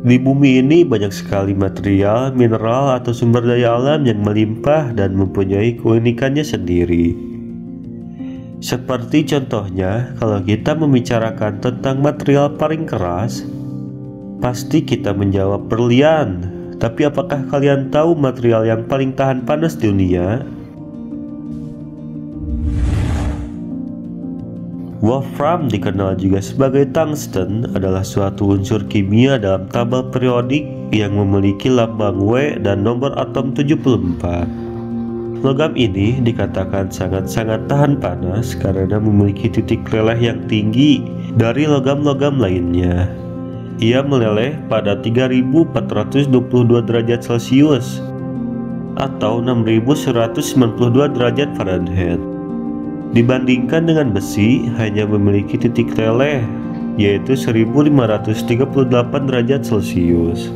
Di bumi ini banyak sekali material, mineral, atau sumber daya alam yang melimpah dan mempunyai keunikannya sendiri. Seperti contohnya, kalau kita membicarakan tentang material paling keras, pasti kita menjawab berlian. Tapi apakah kalian tahu material yang paling tahan panas di dunia? Wolfram, dikenal juga sebagai tungsten, adalah suatu unsur kimia dalam tabel periodik yang memiliki lambang W dan nomor atom 74. Logam ini dikatakan sangat-sangat tahan panas karena memiliki titik leleh yang tinggi dari logam-logam lainnya. Ia meleleh pada 3422 derajat Celcius atau 6192 derajat Fahrenheit. Dibandingkan dengan besi, hanya memiliki titik leleh yaitu 1538 derajat Celcius.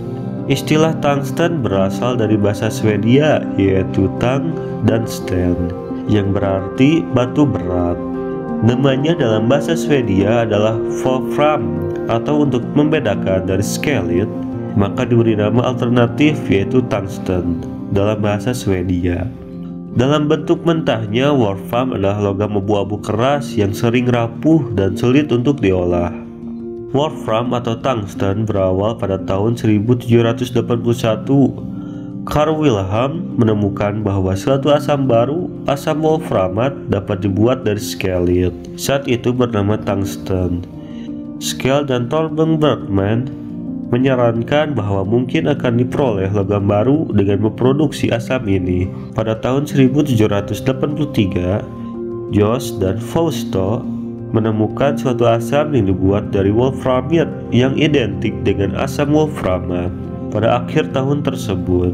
Istilah tungsten berasal dari bahasa Swedia yaitu tang dan sten, yang berarti batu berat. Namanya dalam bahasa Swedia adalah wolfram, atau untuk membedakan dari skelit, maka diberi nama alternatif yaitu tungsten dalam bahasa Swedia. Dalam bentuk mentahnya, wolfram adalah logam abu-abu keras yang sering rapuh dan sulit untuk diolah. Wolfram atau tungsten berawal pada tahun 1781. Carl Wilhelm menemukan bahwa suatu asam baru, asam wolframat, dapat dibuat dari skelit. Saat itu bernama tungsten. Skell dan Thorben Bergman menyarankan bahwa mungkin akan diperoleh logam baru dengan memproduksi asam ini. Pada tahun 1783, Jost dan Fausto menemukan suatu asam yang dibuat dari wolframit yang identik dengan asam wolframat pada akhir tahun tersebut.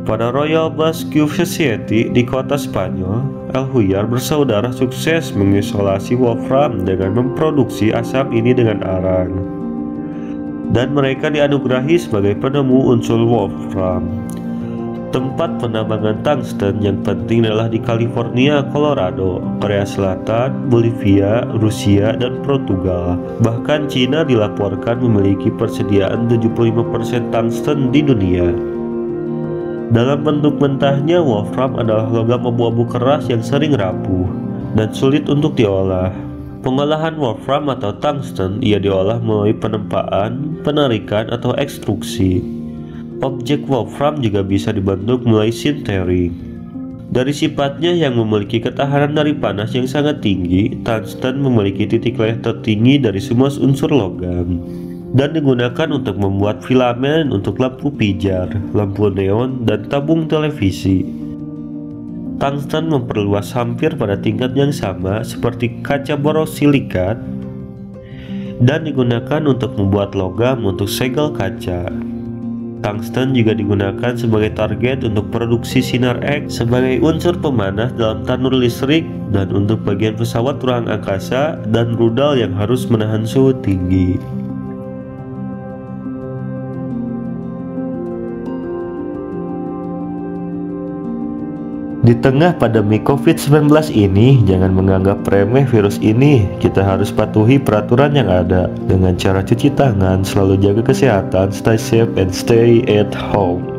Pada Royal Basque Society di kota Spanyol, Alhujar bersaudara sukses mengisolasi wolfram dengan memproduksi asam ini dengan arang, dan mereka dianugerahi sebagai penemu unsur wolfram. Tempat penambangan tungsten yang penting adalah di California, Colorado, Korea Selatan, Bolivia, Rusia, dan Portugal. Bahkan Cina dilaporkan memiliki persediaan 75% tungsten di dunia. Dalam bentuk mentahnya, wolfram adalah logam abu-abu keras yang sering rapuh dan sulit untuk diolah. Pengolahan wolfram atau tungsten ia diolah melalui penempaan, penarikan, atau ekstruksi. Objek wolfram juga bisa dibentuk melalui sintering. Dari sifatnya yang memiliki ketahanan dari panas yang sangat tinggi, tungsten memiliki titik leleh tertinggi dari semua unsur logam dan digunakan untuk membuat filamen untuk lampu pijar, lampu neon, dan tabung televisi. Tungsten memperluas hampir pada tingkat yang sama seperti kaca borosilikat dan digunakan untuk membuat logam untuk segel kaca. Tungsten juga digunakan sebagai target untuk produksi sinar X sebagai unsur pemanas dalam tanur listrik dan untuk bagian pesawat ruang angkasa dan rudal yang harus menahan suhu tinggi. Di tengah pandemi COVID-19 ini, jangan menganggap remeh virus ini. Kita harus patuhi peraturan yang ada dengan cara cuci tangan, selalu jaga kesehatan, stay safe and stay at home.